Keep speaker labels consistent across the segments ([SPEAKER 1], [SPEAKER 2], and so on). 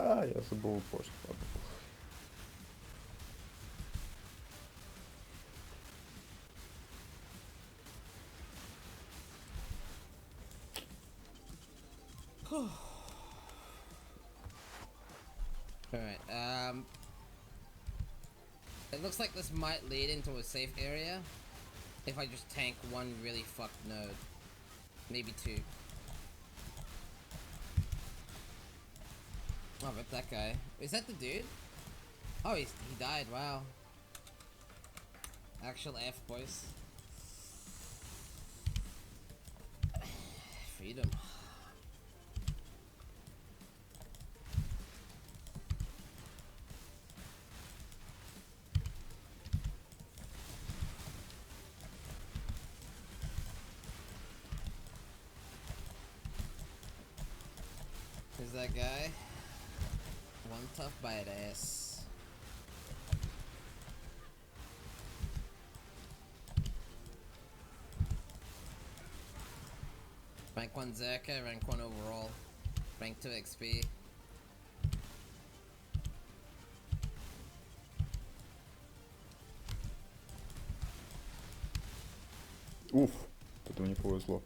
[SPEAKER 1] Я забув пост. Ладно.
[SPEAKER 2] Alright, it looks like this might lead into a safe area if I just tank one really fucked node. Maybe two. Oh, rip that guy. Is that the dude? Oh, he died, wow. Actual F, boys. Freedom. Who's that guy? One tough badass. Rank 1 Zerka, rank 1 overall. Rank 2 XP.
[SPEAKER 1] Уф, тут мне повезло.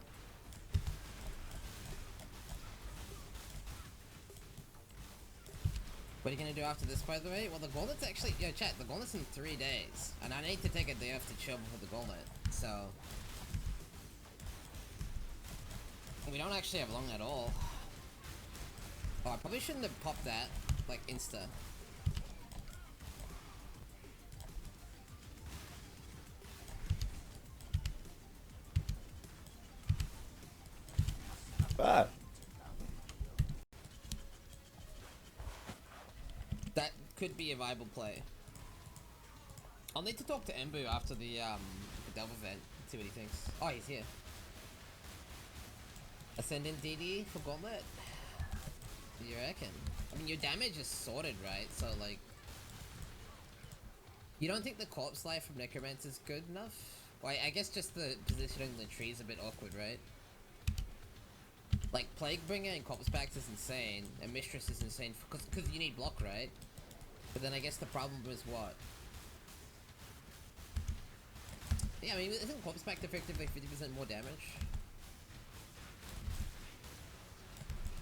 [SPEAKER 2] What are you gonna do after this, by the way? Well, the gauntlet's actually... Yo, chat, the gauntlet's in 3 days. And I need to take a day off to chill before the gauntlet. So... we don't actually have long at all. Oh, I probably shouldn't have popped that, like, insta.
[SPEAKER 1] Ah!
[SPEAKER 2] That could be a viable play. I'll need to talk to Embu after the Delve event, see what he thinks. Oh, he's here. Ascendant DD for Gauntlet? You reckon? I mean, your damage is sorted, right? So, like... you don't think the Corpse Life from Necromancer is good enough? Well, I guess just the positioning in the tree is a bit awkward, right? Like, Plaguebringer and Corpse Packs is insane, and Mistress is insane, because you need block, right? But then I guess the problem is what? Yeah, I mean, isn't Corpse Pact effectively 50% more damage?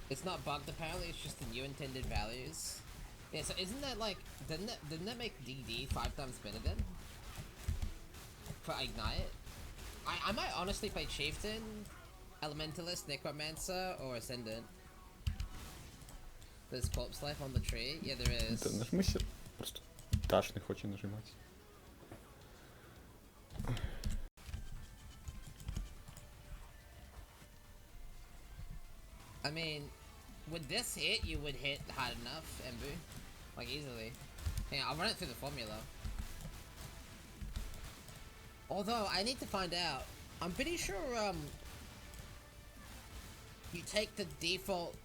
[SPEAKER 2] It's not bugged apparently, it's just the new intended values. Yeah, so isn't that like, didn't that make DD 5 times better then? For Ignite? I might honestly play Chieftain, Elementalist, Necromancer, or Ascendant. There's Corpse Life on the tree? Yeah, there is.
[SPEAKER 1] Та нажмися. Просто Даш не хоче нажимати.
[SPEAKER 2] I mean, with this hit, you would hit hard enough, Embu. Like, easily. Hang on, I'll run it through the formula. Although, I need to find out. I'm pretty sure, you take the default...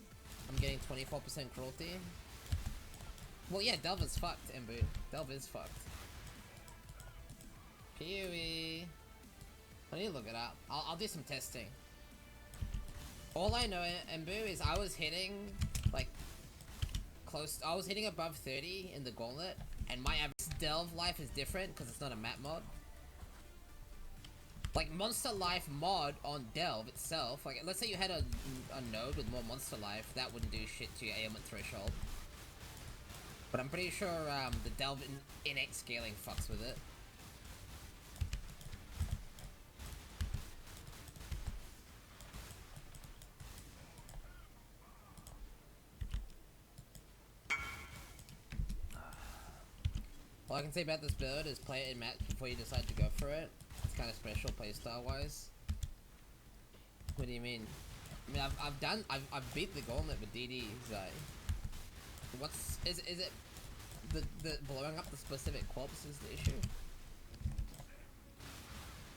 [SPEAKER 2] I'm getting 24% cruelty. Well, yeah, Delve is fucked, Embu. Delve is fucked. PoE. I need to look it up. I'll do some testing. All I know, Embu, is I was hitting, like, close... I was hitting above 30 in the Gauntlet, and my average Delve life is different, because it's not a map mod. Like, Monster Life mod on Delve itself, like, let's say you had a node with more Monster Life, that wouldn't do shit to your ailment threshold. But I'm pretty sure, the Delve innate scaling fucks with it. All I can say about this build is play it in match before you decide to go for it. It's kind of special playstyle wise. What do you mean? I mean, I've beat the Gauntlet with DD, Zai. Is it the blowing up the specific corpse is the issue?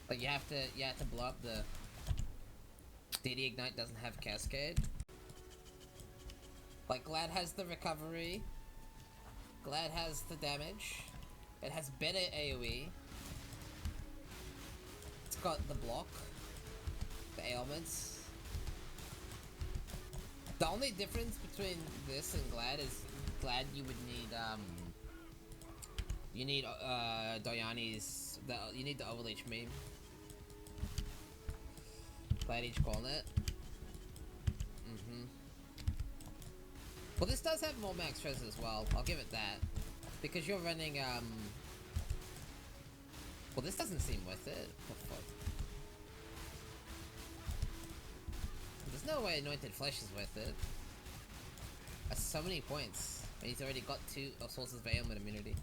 [SPEAKER 2] Like you have to blow up the DD Ignite doesn't have Cascade. Like Glad has the recovery. Glad has the damage. It has better AoE. It's got the block. The ailments. The only difference between this and Glad is glad you would need you need Diani's you need the overleach meme. Glad each calling it. Well, this does have more max stress as well. I'll give it that. Because you're running, well, this doesn't seem worth it. What the fuck? There's no way Anointed Flesh is worth it. That's so many points. And he's already got 2 of Sources of Ailment immunity.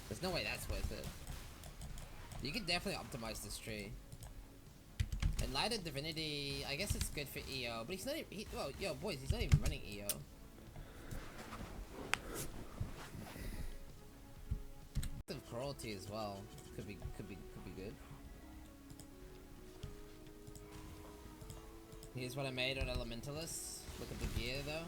[SPEAKER 2] There's no way that's worth it. You could definitely optimize this tree. Enlightened Divinity, I guess it's good for EO, but he's not even, well, yo, boys, he's not even running EO. Cruelty as well. Could be good. Here's what I made on Elementalist. Look at the gear though.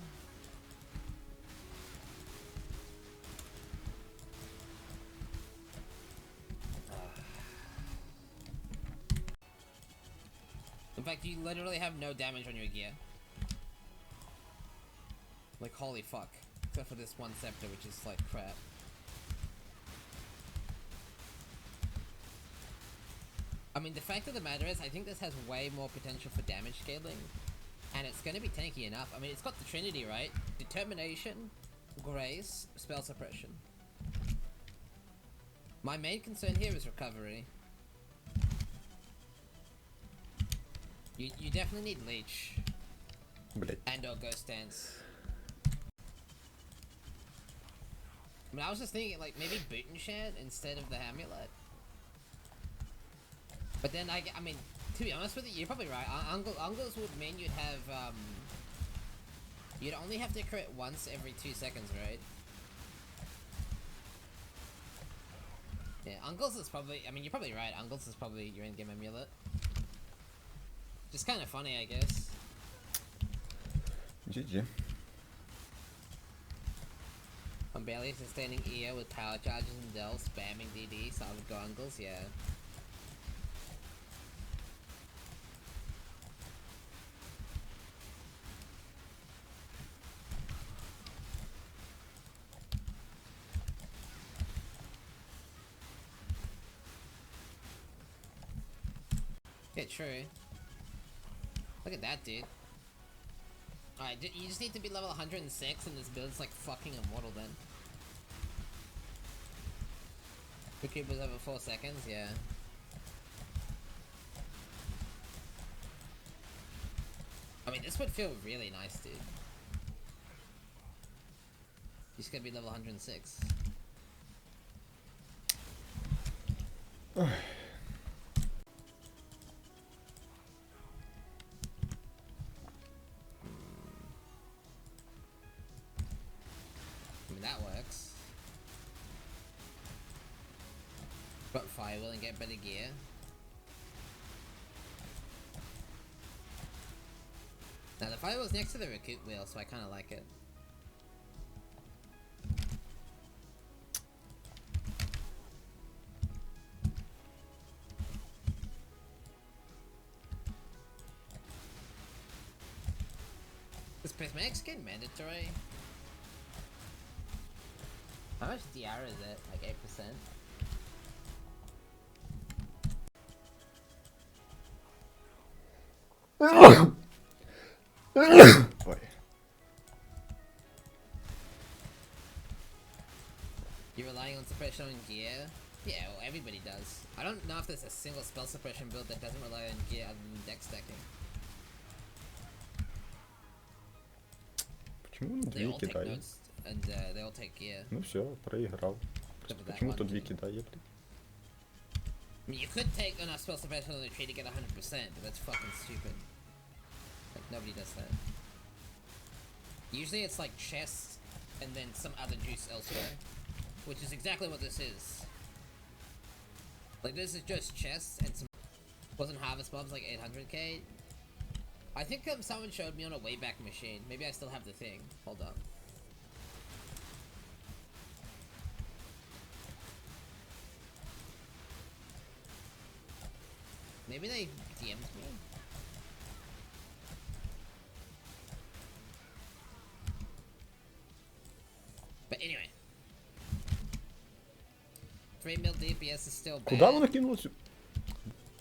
[SPEAKER 2] In fact, you literally have no damage on your gear. Like, holy fuck. Except for this one scepter, which is like crap. I mean, the fact of the matter is, I think this has way more potential for damage scaling. And it's gonna be tanky enough. I mean, it's got the Trinity, right? Determination, Grace, Spell Suppression. My main concern here is recovery. You definitely need Leech. And or Ghost Dance. I mean, I was just thinking, like, maybe Boot and Shed instead of the Amulet. But then, I mean, to be honest with you, you're probably right. Ungles would mean you'd have, you'd only have to crit once every 2 seconds, right? Yeah, Ungles is probably, I mean, you're probably right. Ungles is probably your in-game amulet. Just kind of funny, I guess.
[SPEAKER 1] GG.
[SPEAKER 2] I'm barely sustaining EO with power charges and Dell, spamming DD, so I would go Ungles, yeah. Yeah, true. Look at that, dude. Alright, you just need to be level 106 and this build's like fucking immortal then. The cube was over 4 seconds, yeah. I mean, this would feel really nice, dude. You just gotta be level 106. I mean, that works. But Fire will and get better gear. Now, the Fire wheel's next to the Recoup wheel, so I kinda like it. Is Prismatic Skin mandatory? How much DR is it? Like 8%?
[SPEAKER 1] Oj.
[SPEAKER 2] You're relying on suppression on gear? Yeah, well, everybody does. I don't know if there's a single spell suppression build that doesn't rely on gear other than deck stacking.
[SPEAKER 1] Почему он
[SPEAKER 2] They
[SPEAKER 1] две
[SPEAKER 2] all take
[SPEAKER 1] кидает?
[SPEAKER 2] notes, and they all take gear.
[SPEAKER 1] Ну все, проиграл.
[SPEAKER 2] Except for that
[SPEAKER 1] Почему
[SPEAKER 2] one.
[SPEAKER 1] тут две кидает?
[SPEAKER 2] I mean, you could take enough spell suppression on the tree to get 100%, but that's fucking stupid. Like, nobody does that. Usually it's like chest, and then some other juice elsewhere. Which is exactly what this is. Like, this is just chest, and some... Wasn't Harvest Bombs like 800k? I think someone showed me on a Wayback Machine. Maybe I still have the thing. Hold on. Maybe they DM'd me? DPS is still bad.
[SPEAKER 1] Куда вона кинулась?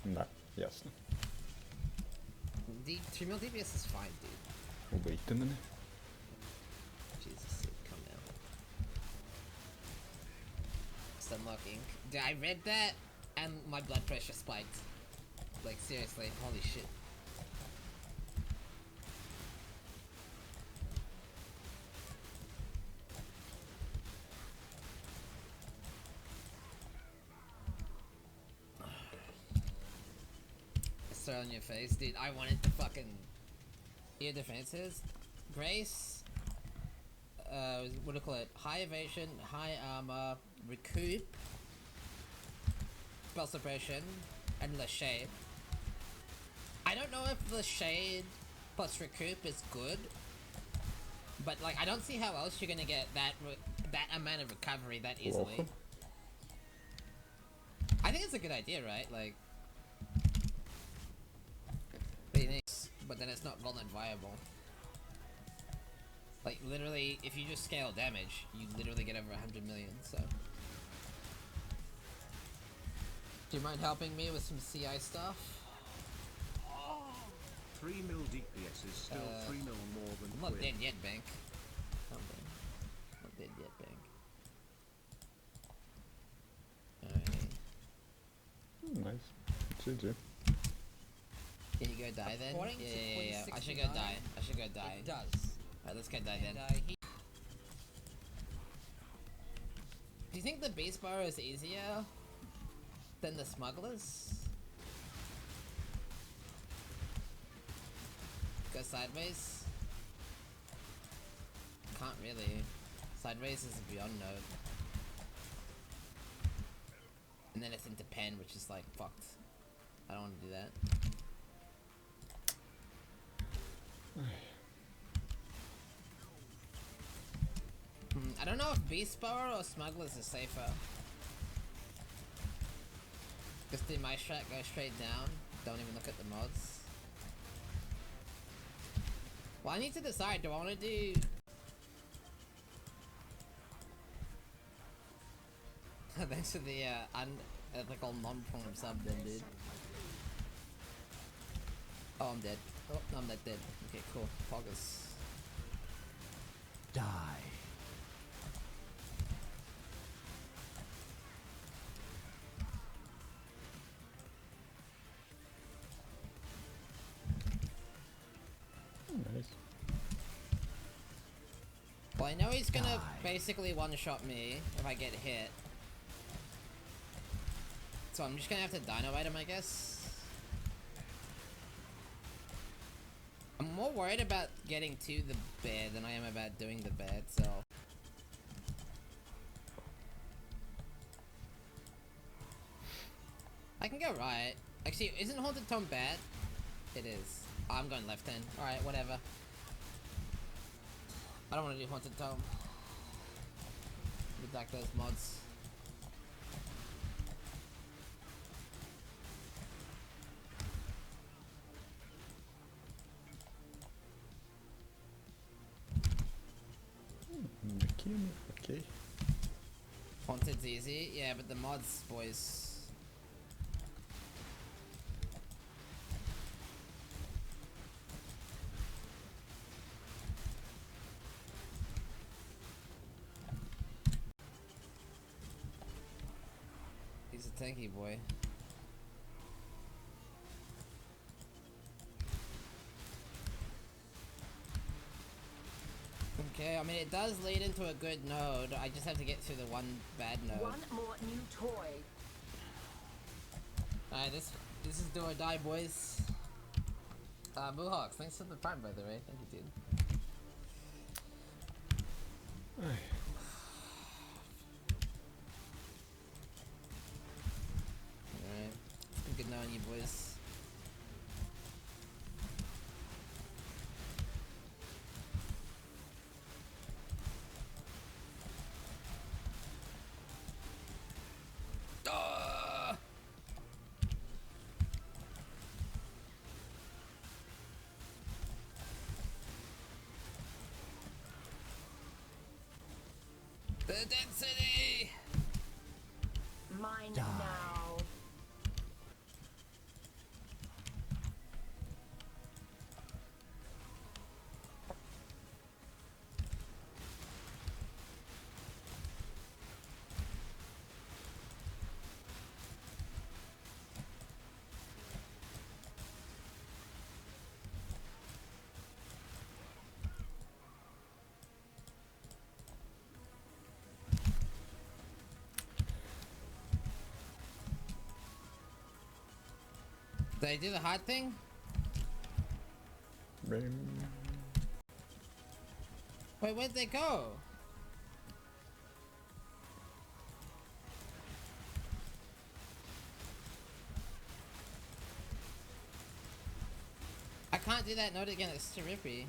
[SPEAKER 1] Да, ясно.
[SPEAKER 2] 3 mil DPS is fine, dude.
[SPEAKER 1] Убийте мене.
[SPEAKER 2] Jesus, come down. Just unlocking. Dude, I read that and my blood pressure spiked. Like, seriously, holy shit. Throw on your face, dude. I wanted to fucking ear defenses. Grace, what do you call it? High evasion, high armor, recoup, spell suppression, and the shade. I don't know if the shade plus recoup is good, but like I don't see how else you're gonna get that amount of recovery that easily.
[SPEAKER 1] Плохо.
[SPEAKER 2] I think it's a good idea, right? Like. But then it's not vulnerable viable. Like literally, if you just scale damage, you literally get over 100 million. So, do you mind helping me with some CI stuff?
[SPEAKER 3] 3 mil DPS is still 3 mil more than
[SPEAKER 2] I'm not
[SPEAKER 3] Quinn.
[SPEAKER 2] dead yet, Bank. I'm not dead yet, Bank. Alright.
[SPEAKER 1] Nice. GG.
[SPEAKER 2] Can you go die then?
[SPEAKER 4] According to
[SPEAKER 2] Yeah. I should go
[SPEAKER 4] 2069,
[SPEAKER 2] die. I should go die.
[SPEAKER 4] It does.
[SPEAKER 2] Alright, let's go die then.
[SPEAKER 4] And,
[SPEAKER 2] Do you think the beast bar is easier than the smugglers? Go sideways? Can't really. Sideways is beyond node. And then it's into pen, which is like fucked. I don't want to do that. I don't know if Beast Power or Smugglers is safer. Just do my strat, go straight down. Don't even look at the mods. Well, I need to decide. Do I want to do... Thanks for the unethical non-porn sub then, dude. Oh, I'm dead. Oh, no, I'm not dead. Okay, cool. Poggers.
[SPEAKER 3] Die.
[SPEAKER 1] Nice.
[SPEAKER 2] Well, I know he's gonna basically one-shot me if I get hit. So I'm just gonna have to dynamite him, I guess. I'm more worried about getting to the bear than I am about doing the bear itself. I can go right. Actually, isn't Haunted Tomb bad? It is. I'm going left then. Alright, whatever. I don't want to do Haunted Tomb. Attack those mods.
[SPEAKER 1] Okay.
[SPEAKER 2] Haunted's easy. Yeah, but the mods, boys. He's a tanky boy. Okay, I mean it does lead into a good node. I just have to get through the one bad node.
[SPEAKER 5] One more new toy.
[SPEAKER 2] Alright, this is do or die, boys. Mohawks, thanks for the prime, by the way. Thank you, dude. Alright, it's been good knowing you, boys. The density!
[SPEAKER 5] My
[SPEAKER 4] mine
[SPEAKER 3] Die.
[SPEAKER 4] now.
[SPEAKER 2] Did I do the hard thing?
[SPEAKER 1] Bing.
[SPEAKER 2] Wait, where'd they go? I can't do that note again, it's terrific.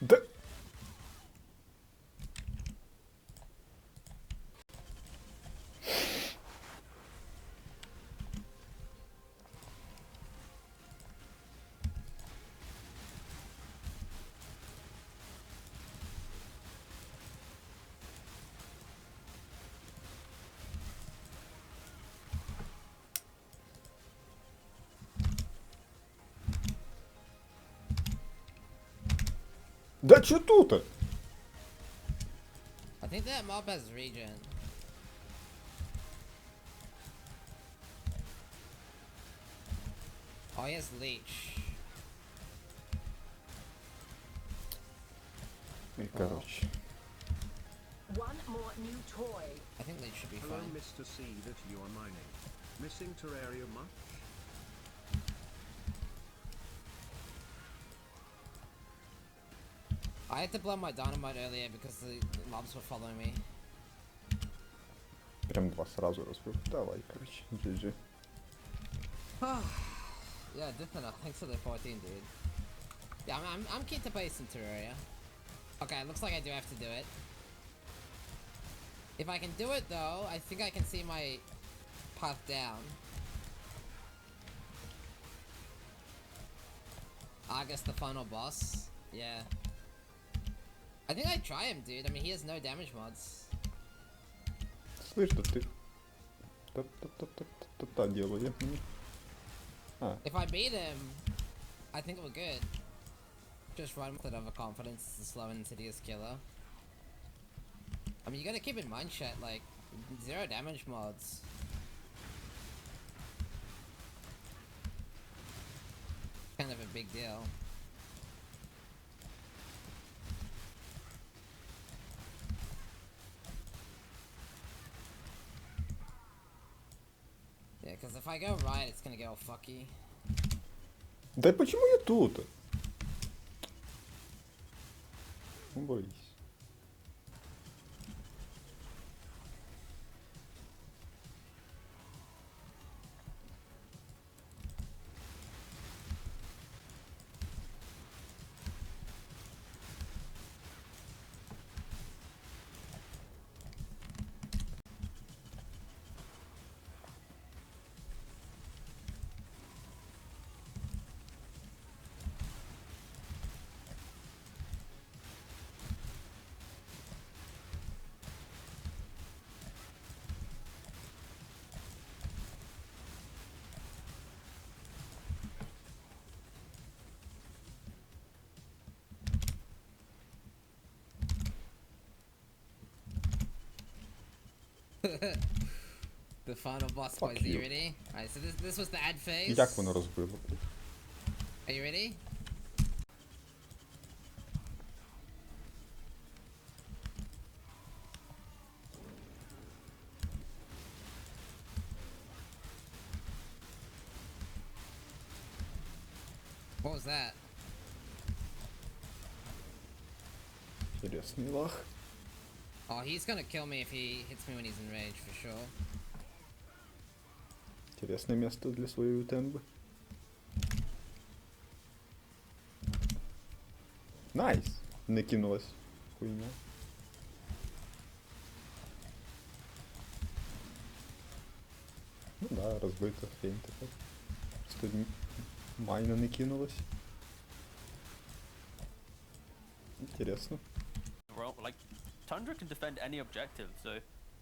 [SPEAKER 1] Да... Да чё тут?
[SPEAKER 2] I think that mob has regen. Oh, he has leech.
[SPEAKER 1] И короче.
[SPEAKER 4] One more new toy.
[SPEAKER 2] I think leech should be
[SPEAKER 3] Hello,
[SPEAKER 2] fine.
[SPEAKER 3] Mr. C, that you are mining. Missing terraria much?
[SPEAKER 2] I had to blow my dynamite earlier because the mobs were following me.
[SPEAKER 1] Прям два сразу разбил. Давай, короче, GG.
[SPEAKER 2] Yeah, definitely. Thanks for the 14, dude. Yeah, I'm keen to play some Terraria. Okay, looks like I do have to do it. If I can do it though, I think I can see my path down. Argus, the final boss. Yeah. I think I'd try him, dude. I mean, he has no damage mods.
[SPEAKER 1] Слышь, да ты... Та-та-та-та-та-та делаю. А,
[SPEAKER 2] If I beat him, I think we're good. Just run with it overconfidence is the slow and insidious killer. I mean, you gotta keep in mind, chat, like, 0 damage mods. Kind of a big deal. Yeah, because if I go right, it's gonna get all fucky.
[SPEAKER 1] да почему я тут? Боюсь.
[SPEAKER 2] The final boss,
[SPEAKER 1] Fuck
[SPEAKER 2] boys. Are you
[SPEAKER 1] you.
[SPEAKER 2] ready? Alright, so this was the ad phase.
[SPEAKER 1] Як воно розбило?
[SPEAKER 2] Are you ready? What was that?
[SPEAKER 1] Интересный лах.
[SPEAKER 2] Oh, he's gonna kill me if he hits me when he's in rage, for sure.
[SPEAKER 1] Интересное место для своей утембы. Найс! Не кинулась хуйня. Ну да, розбита хрень така. Просто майна не кинулась. Интересно.
[SPEAKER 5] Well, like, Tundra can defend any objective, so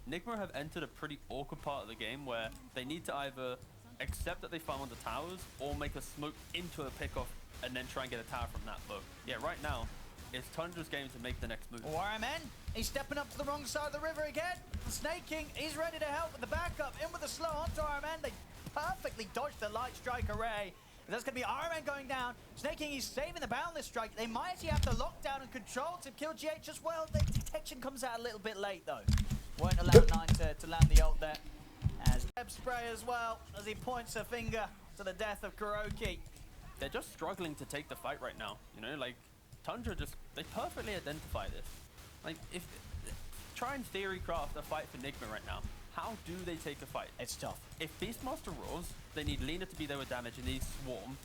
[SPEAKER 5] Nigma have entered a pretty awkward part of the game where they need to either accept that they farm on the towers or make a smoke into a pickoff and then try and get a tower from that. But yeah, right now, it's Tundra's game to make the next move.
[SPEAKER 6] Warman, he's stepping up to the wrong side of the river again. Snake King, he's ready to help with the backup. In with the slow onto Warman. They perfectly dodged the light strike array. That's going to be Iron going down. Snake King, he's saving the boundless strike. They might actually have the lockdown and control to kill GH as well. The detection comes out a little bit late, though. Won't allow 9 to land the ult there. As web spray as well, as he points a finger to the death of Kuroki.
[SPEAKER 5] They're just struggling to take the fight right now. You know, like, Tundra just, they perfectly identify this. Like, if, try and theory craft a fight for Nigma right now. How do they take a fight?
[SPEAKER 6] It's tough.
[SPEAKER 5] If Beastmaster rolls, they need Lina to be there with damage and they need Swarm.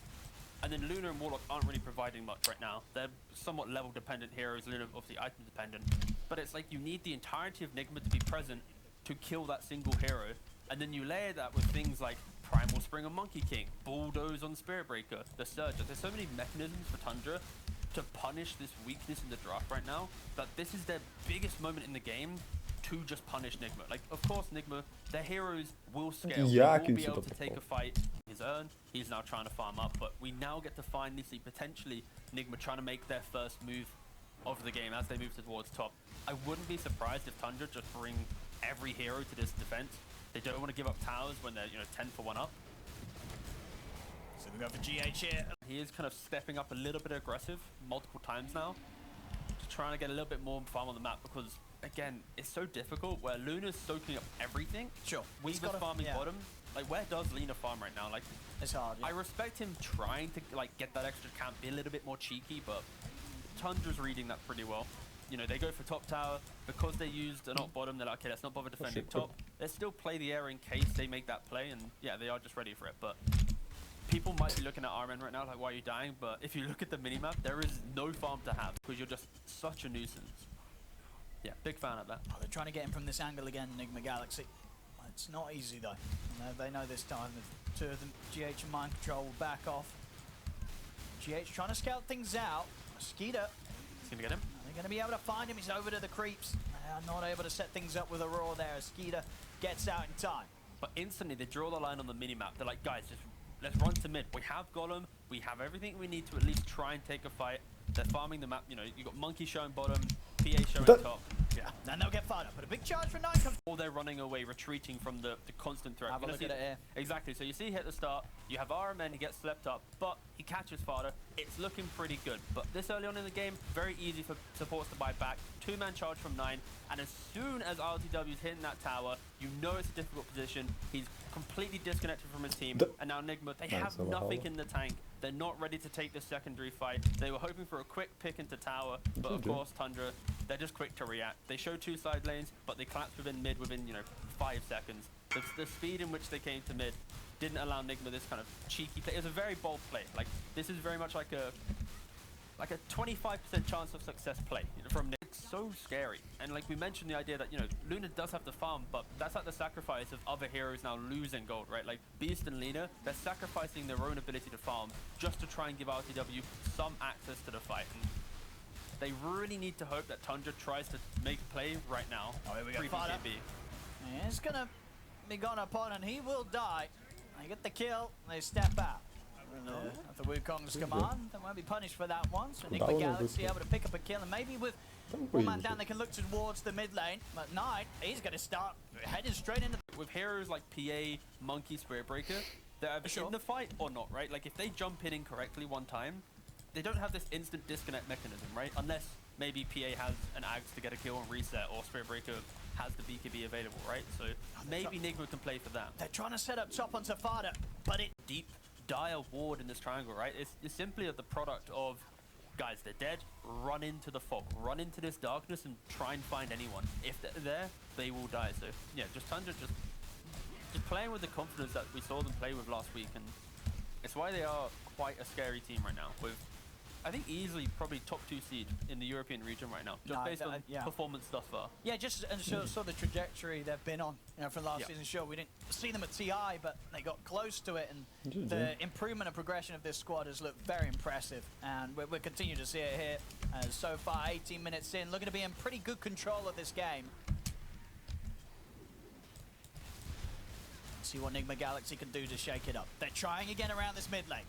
[SPEAKER 5] And then Luna and Warlock aren't really providing much right now. They're somewhat level dependent heroes, Luna obviously item dependent. But it's like you need the entirety of Nigma to be present to kill that single hero. And then you layer that with things like Primal Spring on Monkey King, Bulldoze on Spirit Breaker, the Surge. There's so many mechanisms for Tundra to punish this weakness in the draft right now that this is their biggest moment in the game to just punish Nigma. Like, of course, Nigma, their heroes will scale.
[SPEAKER 1] Yeah,
[SPEAKER 5] They will be able to take a fight. His earn, he's now trying to farm up, but we now get to finally see potentially Nigma trying to make their first move of the game as they move towards top. I wouldn't be surprised if Tundra just bring every hero to this defense. They don't want to give up towers when they're, 10 for 1 up.
[SPEAKER 6] So we go for GH here.
[SPEAKER 5] He is kind of stepping up a little bit aggressive multiple times now. Just trying to get a little bit more farm on the map because, again, it's so difficult where Luna's soaking up everything.
[SPEAKER 6] Sure.
[SPEAKER 5] Weaver's farming bottom. Like, where does Lina farm right now? Like,
[SPEAKER 6] it's hard. Yeah.
[SPEAKER 5] I respect him trying to, like, get that extra camp, be a little bit more cheeky, but Tundra's reading that pretty well. You know, they go for top tower. Because they used an alt bottom, they're like, okay, let's not bother defending top. Let's still play the air in case they make that play, and yeah, they are just ready for it. But people might be looking at RMN right now, like, why are you dying? But if you look at the minimap, there is no farm to have, because you're just such a nuisance. Yeah, big fan of that.
[SPEAKER 6] Oh, they're trying to get him from this angle again, Enigma Galaxy. It's not easy, though. They know this time. The two of them, GH and Mind Control, will back off. GH trying to scout things out. Skeeter.
[SPEAKER 5] He's gonna get him.
[SPEAKER 6] They're going to be able to find him. He's over to the creeps. They are not able to set things up with a roar there as Skeeter gets out in time.
[SPEAKER 5] But instantly, they draw the line on the minimap. They're like, guys, just let's run to mid. We have Golem. We have everything we need to at least try and take a fight. They're farming the map. You know, you got Monkey showing bottom, PA showing top.
[SPEAKER 6] Yeah, then they'll get fired up. But a big charge for 9 comes.
[SPEAKER 5] Or they're running away, retreating from the constant threat.
[SPEAKER 6] Have a look at it here.
[SPEAKER 5] Exactly. So you see here at the start, you have RMN, he gets slept up, but he catches Fodder. It's looking pretty good. But this early on in the game, very easy for supports to buy back. 2-man charge from 9. And as soon as RTW's hitting that tower, you know it's a difficult position. He's completely disconnected from his team. And now Nigma, they have nothing in the tank. They're not ready to take this secondary fight. They were hoping for a quick pick into tower, but of course, Tundra, they're just quick to react. They show 2 side lanes, but they collapse within mid within, 5 seconds. The speed in which they came to mid didn't allow Nigma this kind of cheeky play. It was a very bold play. Like, this is very much like a 25% chance of success play from Nick. It's so scary. And like we mentioned the idea that, Luna does have to farm, but that's at the sacrifice of other heroes now losing gold, right? Like Beast and Lina, they're sacrificing their own ability to farm just to try and give RTW some access to the fight. And they really need to hope that Tundra tries to make play right now.
[SPEAKER 6] Oh, here we go. It's going to be gone upon, and he will die. They get the kill, and they step out. At the Wukong's command, they won't be punished for that one. So Enigma Galaxy able to pick up a kill, and maybe with one man down, they can look towards the mid lane. But Knight, he's going to start heading straight into.
[SPEAKER 5] With heroes like PA, Monkey, Spirit Breaker, they're either in the fight or not, right? Like if they jump in incorrectly one time, they don't have this instant disconnect mechanism, right? Unless maybe PA has an Axe to get a kill and reset, or Spirit Breaker has the BKB available, right? So maybe Nigma can play for that.
[SPEAKER 6] They're trying to set up top on Tafada, but it
[SPEAKER 5] deep dire ward in this triangle, right? It's simply the product of guys, they're dead. Run into the fog. Run into this darkness and try and find anyone. If they're there, they will die. So yeah, just Tundra just playing with the confidence that we saw them play with last week, and it's why they are quite a scary team right now. With I think easily probably top 2 seed in the European region right now, just based on performance thus far.
[SPEAKER 6] Yeah, just and saw the trajectory they've been on, you know, from last season. Sure, we didn't see them at TI, but they got close to it, and the improvement and progression of this squad has looked very impressive, and we're continuing to see it here. So far, 18 minutes in, looking to be in pretty good control of this game. See what Nigma Galaxy can do to shake it up. They're trying again around this mid lane.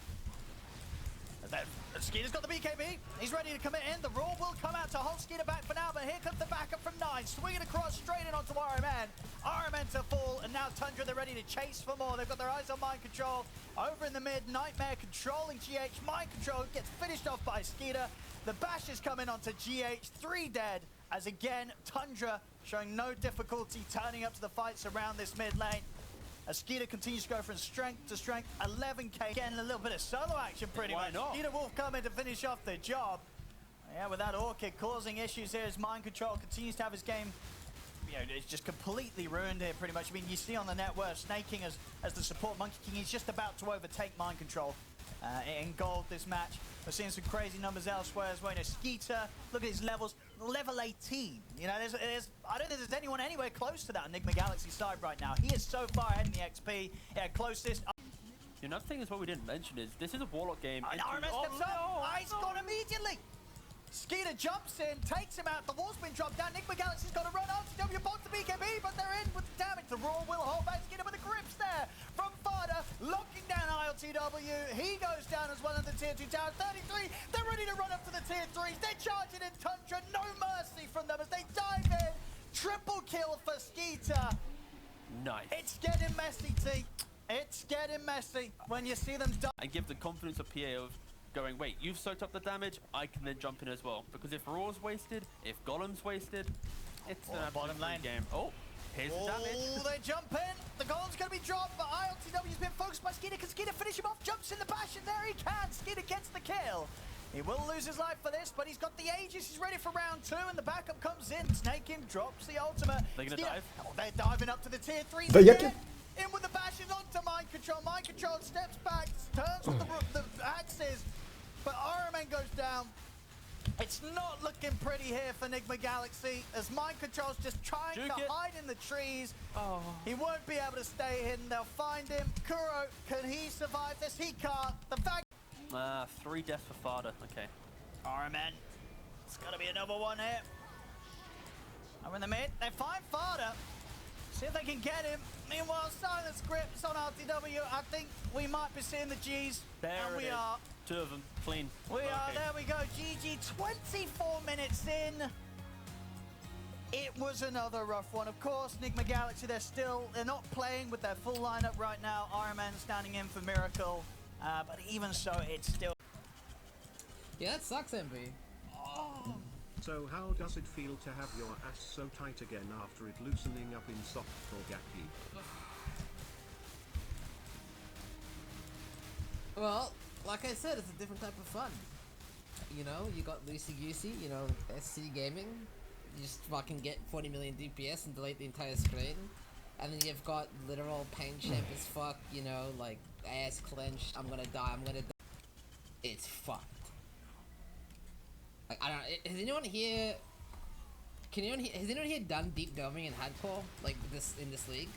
[SPEAKER 6] Skeeter's got the BKB. He's ready to commit in. The Roar will come out to hold Skeeter back for now, but here comes the backup from 9. Swinging across straight in onto RMN. RMN to fall, and now Tundra, they're ready to chase for more. They've got their eyes on Mind Control. Over in the mid, Nightmare controlling GH. Mind Control gets finished off by Skeeter. The bash is coming onto GH. 3 dead, as again, Tundra showing no difficulty turning up to the fights around this mid lane. As Skeeter continues to go from strength to strength, 11k, getting a little bit of solo action pretty much. Skeeter will come in to finish off the job. Yeah, with that Orchid causing issues here as Mind Control continues to have his game, you know, it's just completely ruined here pretty much. I mean, you see on the net where Snaking as the support Monkey King, he's just about to overtake Mind Control in gold this match. We're seeing some crazy numbers elsewhere as well. You know, Skeeter, look at his levels, level 18. You know, I don't think there's anyone anywhere close to that on Nigma Galaxy side right now. He is so far ahead in the XP. Yeah, closest.
[SPEAKER 5] Another thing is what we didn't mention is this is a Warlock game.
[SPEAKER 6] And RMS steps up. Ice gone immediately. Skeeter jumps in, takes him out. The wall's been dropped down. Nigma Galaxy's got to run on. CW bonds the BKB, but they're in with the damage. The Roar will hold back Skeeter with the grips there from Fada, locking down ILTW. He goes down as well in the tier 2 tower. 33. They're ready to run up to the tier 3s. They're charging in Tundra. No mercy from them as they dive in. Triple kill for Skeeter.
[SPEAKER 5] Nice.
[SPEAKER 6] It's getting messy, T. It's getting messy when you see them die.
[SPEAKER 5] And give the confidence of PA of going, wait, you've soaked up the damage, I can then jump in as well. Because if Roar's wasted, if Golem's wasted, it's an
[SPEAKER 6] bottom lane
[SPEAKER 5] game. Oh, here's the damage.
[SPEAKER 6] Oh, they jump in. The Golem's going to be dropped, but ILTW's been focused by Skeeter. Can Skeeter finish him off? Jumps in the bash, and there he can. Skeeter gets the kill. He will lose his life for this, but he's got the Aegis. He's ready for round 2, and the backup comes in. Snaking drops the ultimate.
[SPEAKER 5] They're going to dive?
[SPEAKER 6] Oh, they're diving up to the tier 3s
[SPEAKER 1] They
[SPEAKER 6] again. In with the bashes onto Mind Control. Mind Control steps back, turns with the axes, but RMN goes down. It's not looking pretty here for Nigma Galaxy as Mind Control's just trying to hide in the trees.
[SPEAKER 5] Oh.
[SPEAKER 6] He won't be able to stay hidden. They'll find him. Kuro, can he survive this? He can't. The fact
[SPEAKER 5] 3 deaths for Fada. Okay.
[SPEAKER 6] RMN. It's got to be another one here. Over in the mid. They find Fada. See if they can get him. Meanwhile, Silence Grips on RTW. I think we might be seeing the G's.
[SPEAKER 5] There
[SPEAKER 6] and we
[SPEAKER 5] it is.
[SPEAKER 6] are.
[SPEAKER 5] 2 of them. Clean.
[SPEAKER 6] We are. There we go. GG. 24 minutes in. It was another rough one. Of course, Nigma Galaxy, they're not playing with their full lineup right now. RMN standing in for Miracle. But even so, it's still...
[SPEAKER 2] Yeah, that sucks, MB.
[SPEAKER 6] Oh.
[SPEAKER 3] So how does it feel to have your ass so tight again after it loosening up in soft Torgaki?
[SPEAKER 2] Well, like I said, it's a different type of fun. You know, you got Lucy Goosey, you know, SC Gaming. You just fucking get 40 million DPS and delete the entire screen. And then you've got literal pain champ as fuck, you know, like ass clenched, I'm gonna die. It's fucked. Like, I don't know, has anyone here done deep doming in hardcore, like this, in this league?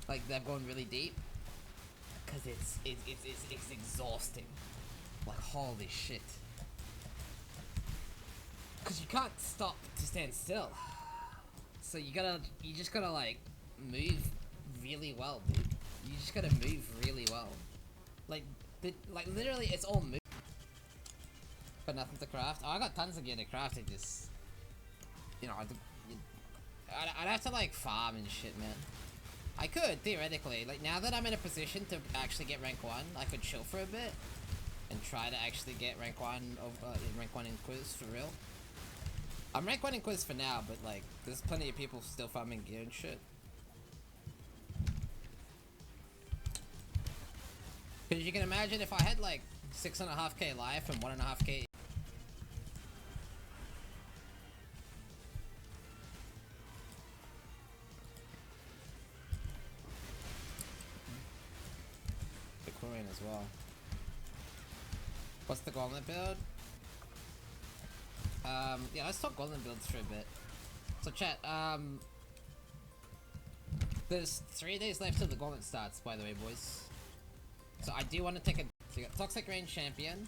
[SPEAKER 2] Like, they've gone really deep? Cause it's exhausting. Like, holy shit. Cause you can't stop to stand still. So you just gotta like, move really well, dude. You just gotta move really well. Like literally, it's all move. But nothing to craft. Oh, I got tons of gear to craft. It just, you know, I'd have to like farm and shit, man. I could theoretically, like now that I'm in a position to actually get rank 1, I could chill for a bit and try to actually get rank 1 rank 1 in quiz for real. I'm rank 1 in quiz for now, but like there's plenty of people still farming gear and shit. Because you can imagine if I had like 6.5k life and 1.5k, as well. What's the gauntlet build? Yeah, let's talk gauntlet builds for a bit. So chat, there's 3 days left till the gauntlet starts, by the way, boys. So I do want to take a... So you got Toxic Rain Champion.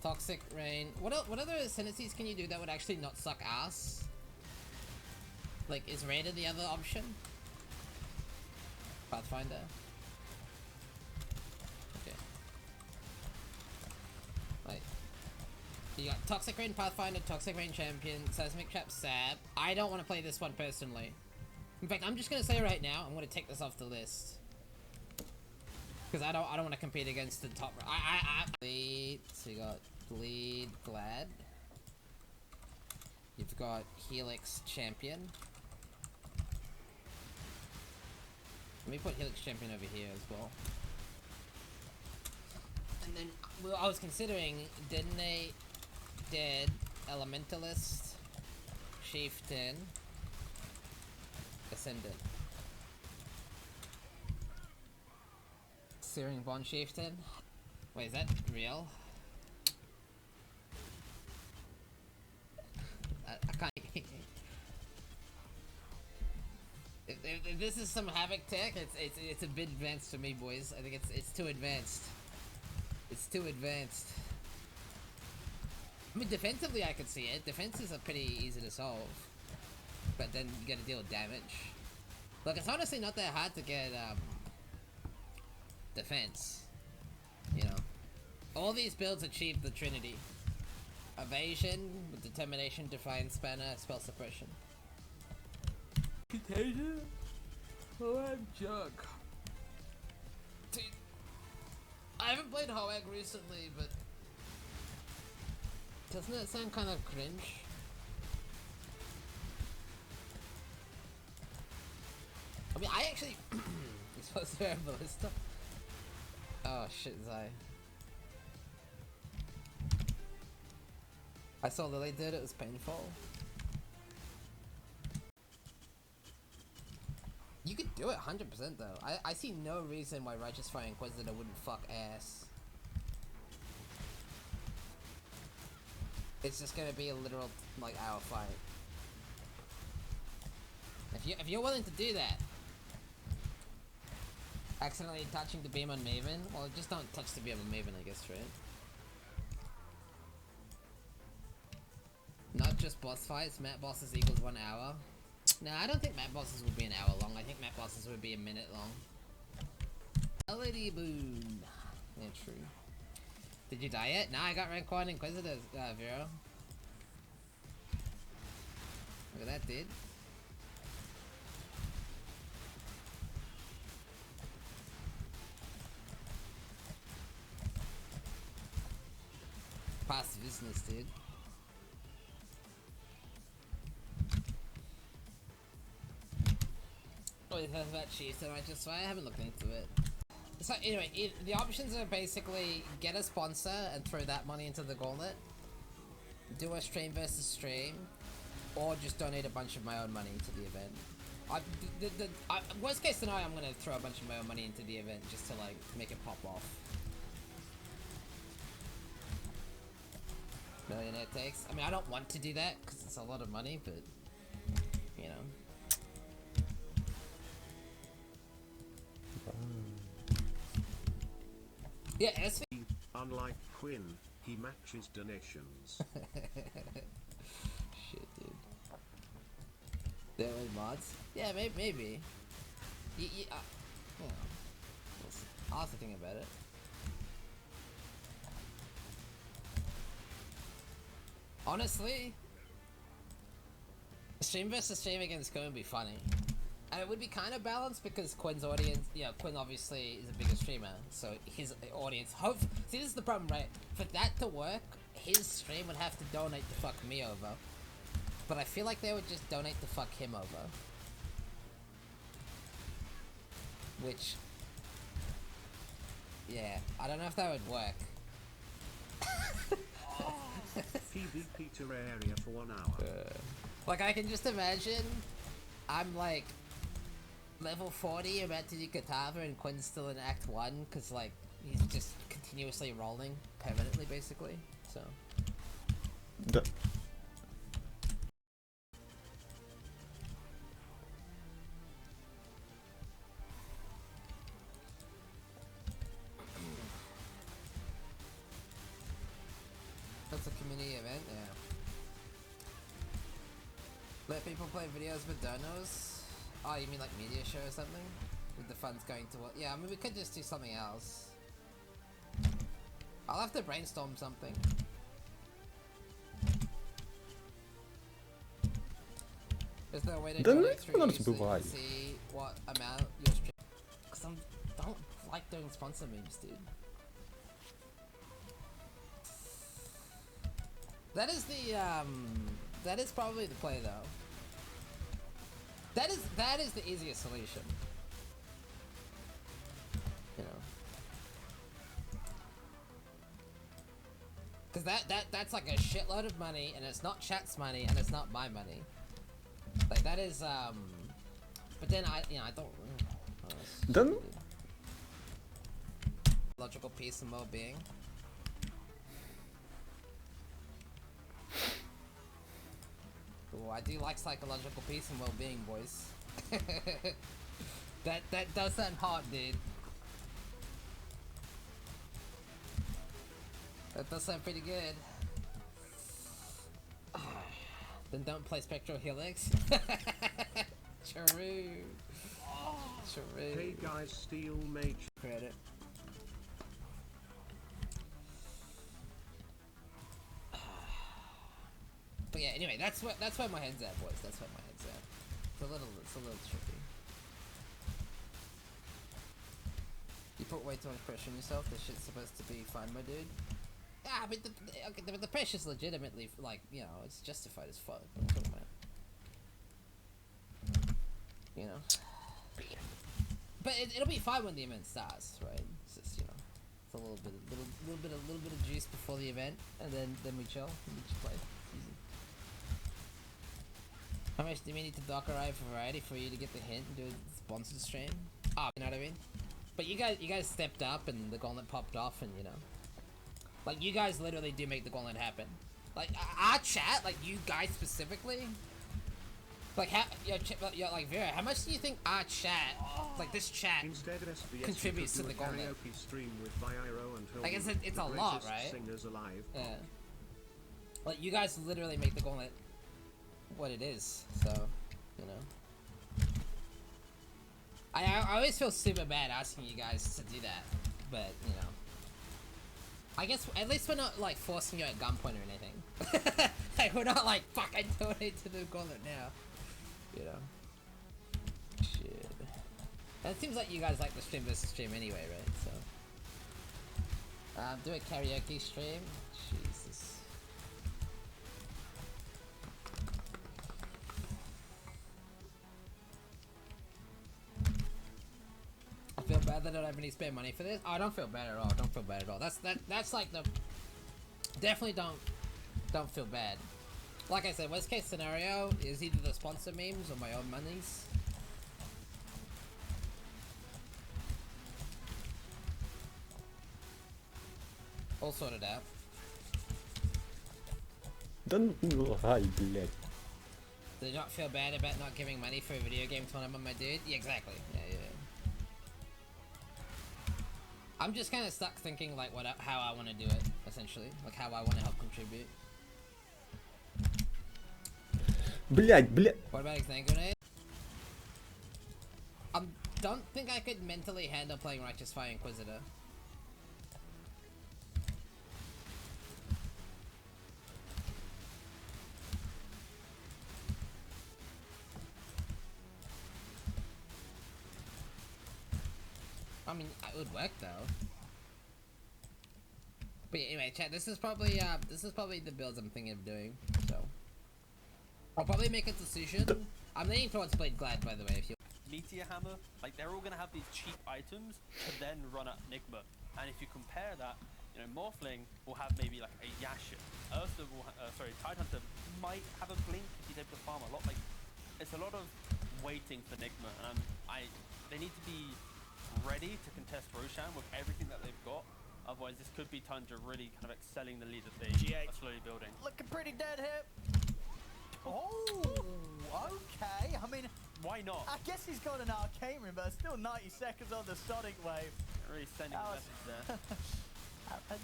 [SPEAKER 2] Toxic Rain... What other ascendancies can you do that would actually not suck ass? Like, is Raider the other option? Pathfinder? Okay. Like... You got Toxic Rain Pathfinder, Toxic Rain Champion, Seismic Trap Sab. I don't want to play this one personally. In fact, I'm just gonna say right now, I'm gonna take this off the list. Because I don't want to compete against the top. Bleed. So you got Bleed Glad. You've got Helix Champion. Let me put Helix Champion over here as well. And then well, I was considering, didn't they? Dead Elementalist, Chieftain, Ascendant. Searing Bond Chieftain? Wait, is that real? I can't... if this is some Havoc tech, it's a bit advanced for me, boys. I think it's too advanced. It's too advanced. I mean, defensively I could see it. Defenses are pretty easy to solve. But then you gotta deal with damage. Look, it's honestly not that hard to get, defense. You know. All these builds achieve the Trinity. Evasion, with Determination, Defiance, Spanner, Spell Suppression. Contagion? Oh, I'm jug. Dude, I haven't played Hoag recently, but doesn't that sound kind of cringe? I mean, I actually... You're supposed to wear a ballista? Oh shit, Zai. I saw Lily did it, it was painful. You could do it 100% though. I see no reason why Righteous Fire Inquisitor wouldn't fuck ass. It's just gonna be a literal, like, hour fight. If you're willing to do that, accidentally touching the beam on Maven, well, just don't touch the beam on Maven, I guess, right? Not just boss fights, map bosses equals 1 hour. Nah, I don't think map bosses would be an hour long. I think map bosses would be a minute long. LED boom. Yeah, true. Did you die yet? Nah, I got rank 1 Inquisitor, Vero. Look at that, dude. Past business, dude. Oh, you heard about Chieftain Righteous Fire? I haven't looked into it. So anyway, the options are basically get a sponsor and throw that money into the gauntlet, do a stream versus stream, or just donate a bunch of my own money to the event. Worst case scenario, I'm gonna throw a bunch of my own money into the event just to like make it pop off. Millionaire takes. I mean, I don't want to do that because it's a lot of money, but you know. Yeah, SV.
[SPEAKER 3] Unlike Quinn, he matches donations.
[SPEAKER 2] Shit, dude. There are mods? Yeah, maybe. You know, I'll have to think about it. Honestly, stream versus stream against Quinn would be funny. And it would be kind of balanced because Quinn's audience, Quinn obviously is a bigger streamer, so his audience, see this is the problem, right? For that to work, his stream would have to donate to fuck me over. But I feel like they would just donate to fuck him over. Which, yeah, I don't know if that would work.
[SPEAKER 3] PvP Terraria for 1 hour.
[SPEAKER 2] Like, I can just imagine, I'm like, Level 40, you're about to do Katava and Quinn's still in Act 1, because, like, he's just continuously rolling permanently, basically, so.
[SPEAKER 1] Da-
[SPEAKER 2] That's a community event, yeah. Let people play videos with donos? Oh, you mean like media show or something? With the funds going to what? Yeah, I mean, we could just do something else. I'll have to brainstorm something. Is there a way to
[SPEAKER 1] Да
[SPEAKER 2] donate through
[SPEAKER 1] ну,
[SPEAKER 2] you so you
[SPEAKER 1] забывай.
[SPEAKER 2] can see what amount you're streaming? Because I don't like doing sponsor memes, dude. That is the, that is probably the play, though. That is the easiest solution. You know. Cause that's like a shitload of money, and it's not chat's money, and it's not my money. Like that is but then I don't. Oh,
[SPEAKER 1] Да ну.
[SPEAKER 2] logical peace and well-being. Ooh, I do like psychological peace and well-being, boys. that does sound hard, dude. That does sound pretty good. Then don't play Spectral Helix. True. True.
[SPEAKER 3] Hey guys, Steel Mage.
[SPEAKER 2] Credit. But yeah, anyway, that's where my head's at, boys. That's where my head's at. It's a little tricky. You put way too much pressure on yourself. This shit's supposed to be fun, my dude. Ah, but the pressure's legitimately, like, you know, it's justified as fuck. What I'm talking about. You know. But it'll be fine when the event starts, right? It's just, you know, it's a little bit of juice before the event, and then we chill and we just play. It's easy. How much do we need to dockerize for variety for you to get the hint and do a sponsored stream? Oh, you know what I mean? But you guys stepped up and the gauntlet popped off, and you know, like you guys literally do make the gauntlet happen. Like our chat, like you guys specifically. Like how, like Vera, how much do you think our chat, like this chat,
[SPEAKER 3] Instead, SBS
[SPEAKER 2] contributes to
[SPEAKER 3] could
[SPEAKER 2] the
[SPEAKER 3] do a
[SPEAKER 2] gauntlet?
[SPEAKER 3] karaoke stream with Vyro and
[SPEAKER 2] I guess
[SPEAKER 3] Hildy,
[SPEAKER 2] it's
[SPEAKER 3] the
[SPEAKER 2] a lot,
[SPEAKER 3] greatest
[SPEAKER 2] right?
[SPEAKER 3] Singers alive.
[SPEAKER 2] Yeah. Like you guys literally make the gauntlet what it is, so you know. I always feel super bad asking you guys to do that, but you know. I guess at least we're not like forcing you at gunpoint or anything. Like we're not like fucking donate to the gauntlet now. You know. Shit. And it seems like you guys like the stream versus stream anyway, right? So do a karaoke stream. Jesus. I feel bad that I don't have any spare money for this. Oh, I don't feel bad at all. Don't feel bad at all. That's like the definitely don't feel bad. Like I said, worst case scenario is either the sponsor memes or my own monies. All sorted out.
[SPEAKER 1] Да ну, ай, блядь.
[SPEAKER 2] Do you not feel bad about not giving money for a video game tournament, my dude? Yeah, exactly. Yeah. I'm just kind of stuck thinking like how I want to do it, essentially. Like how I want to help contribute.
[SPEAKER 1] Блядь.
[SPEAKER 2] What about Exsanguinate? I don't think I could mentally handle playing Righteous Fire Inquisitor. I mean, it would work though. But yeah, anyway, chat. This is probably the builds I'm thinking of doing. So I'll probably make a decision. I'm leaning towards Blade Glad, by the way. If you
[SPEAKER 5] Meteor Hammer, like they're all gonna have these cheap items to then run at Nigma. And if you compare that, you know, Morphling will have maybe like a Yasha. Ursa will, Tidehunter might have a blink if he's able to farm a lot. Like, it's a lot of waiting for Nigma, and They need to be ready to contest Roshan with everything that they've got. Otherwise, this could be Tundra really kind of excelling the lead that they are slowly building.
[SPEAKER 6] Looking pretty dead here. Oh, okay. I mean,
[SPEAKER 5] Why not?
[SPEAKER 6] I guess he's got an arcane ring, but still 90 seconds on the Sonic Wave.
[SPEAKER 5] Really sending a message there.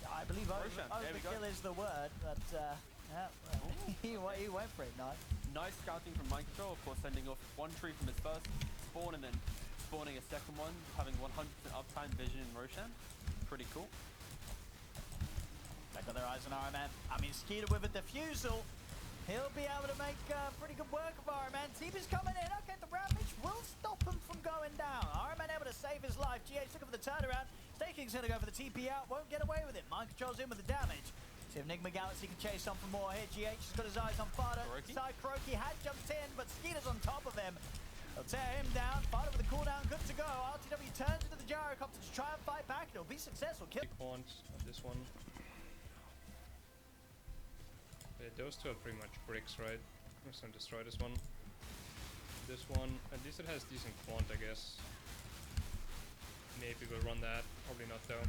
[SPEAKER 6] I believe
[SPEAKER 5] Roshan, there we go.
[SPEAKER 6] overkill is the word, but yeah, well, he went for it, nice.
[SPEAKER 5] Nice scouting from Mind Control, of course, sending off one tree from his first spawn and then spawning a second one, having 100% uptime vision in Roshan. Pretty cool.
[SPEAKER 6] Back on their eyes on Iron Man. I mean, Skeeter with a defusal. He'll be able to make pretty good work of Iron Man. TB's coming in. Okay, the Ravage will stop him from going down. Iron Man able to save his life. GH looking for the turnaround. Staking's going to go for the TP out. Won't get away with it. Mind Control's in with the damage. See if Enigma Galaxy can chase on for more here. GH has got his eyes on Fada. Side Kroki had jumped in, but Skeeter's on top of him. They'll tear him down. Fada with the cooldown, good to go. RTW turns into the gyrocopter to try and fight back. It'll be successful. Kill.
[SPEAKER 7] On this one. Yeah, those two are pretty much bricks, right? I'm just gonna destroy this one. This one, at least it has decent quant, I guess. Maybe we'll run that. Probably not though.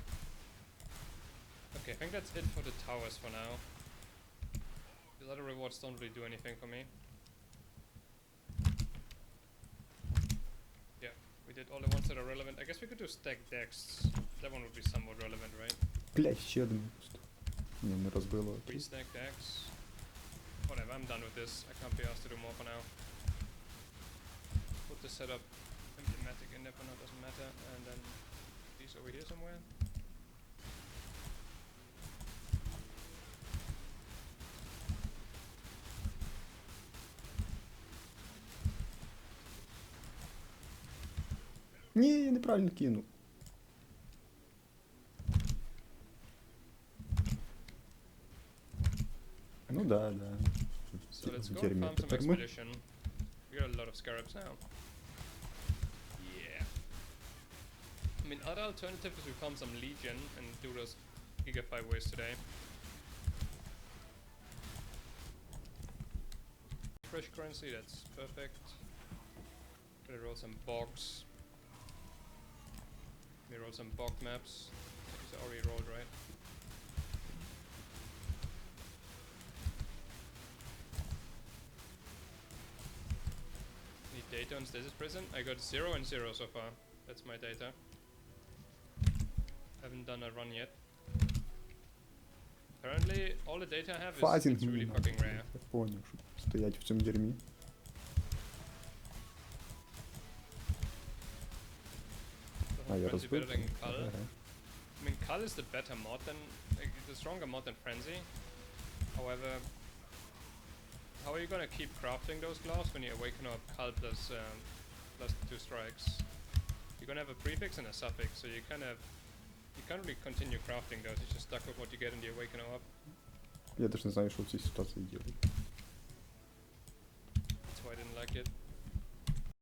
[SPEAKER 7] Okay, I think that's it for the towers for now. The other rewards don't really do anything for me. Yeah, we did all the ones that are relevant. I guess we could do stack decks. That one would be somewhat relevant, right?
[SPEAKER 1] Блядь, ще один просто. Ні, не розбило.
[SPEAKER 7] 3 stack decks. Whatever, I'm done with this. I can't be asked to do more for now. Put the setup emblematic in there for now, doesn't matter. And then these over here somewhere.
[SPEAKER 1] Ні, я неправильно кинув. Ну да, да.
[SPEAKER 7] So let's go
[SPEAKER 1] Теперь
[SPEAKER 7] and
[SPEAKER 1] мы-
[SPEAKER 7] farm some
[SPEAKER 1] теперь мы.
[SPEAKER 7] expedition. We got a lot of scarabs now. Yeah. I mean, other alternative is we farm some legion and do those Giga 5 ways today. Fresh currency, that's perfect. Gonna roll some bogs. Let me roll some bog maps. These are already rolled, right? Need data on Stasis Prison? I got 0 and 0 so far. That's my data. Haven't done a run yet. Apparently, all the data I have is
[SPEAKER 1] Фазінг
[SPEAKER 7] it's
[SPEAKER 1] мені
[SPEAKER 7] really
[SPEAKER 1] надо.
[SPEAKER 7] fucking rare.
[SPEAKER 1] Я понял, що стоять в цьому дерьмі.
[SPEAKER 7] So
[SPEAKER 1] А, я
[SPEAKER 7] Frenzy
[SPEAKER 1] розбив.
[SPEAKER 7] better than Cull.
[SPEAKER 1] Ага.
[SPEAKER 7] I mean, Cull is the better mod than, like, the stronger mod than Frenzy. However, how are you gonna keep crafting those gloves when you awaken up Cull plus 2 strikes? You're gonna have a prefix and a suffix, so you can't really continue crafting those. You're just stuck with what you get in the awaken up.
[SPEAKER 1] Я даже не знаю, що в цій ситуації робити.
[SPEAKER 7] That's why I didn't like it.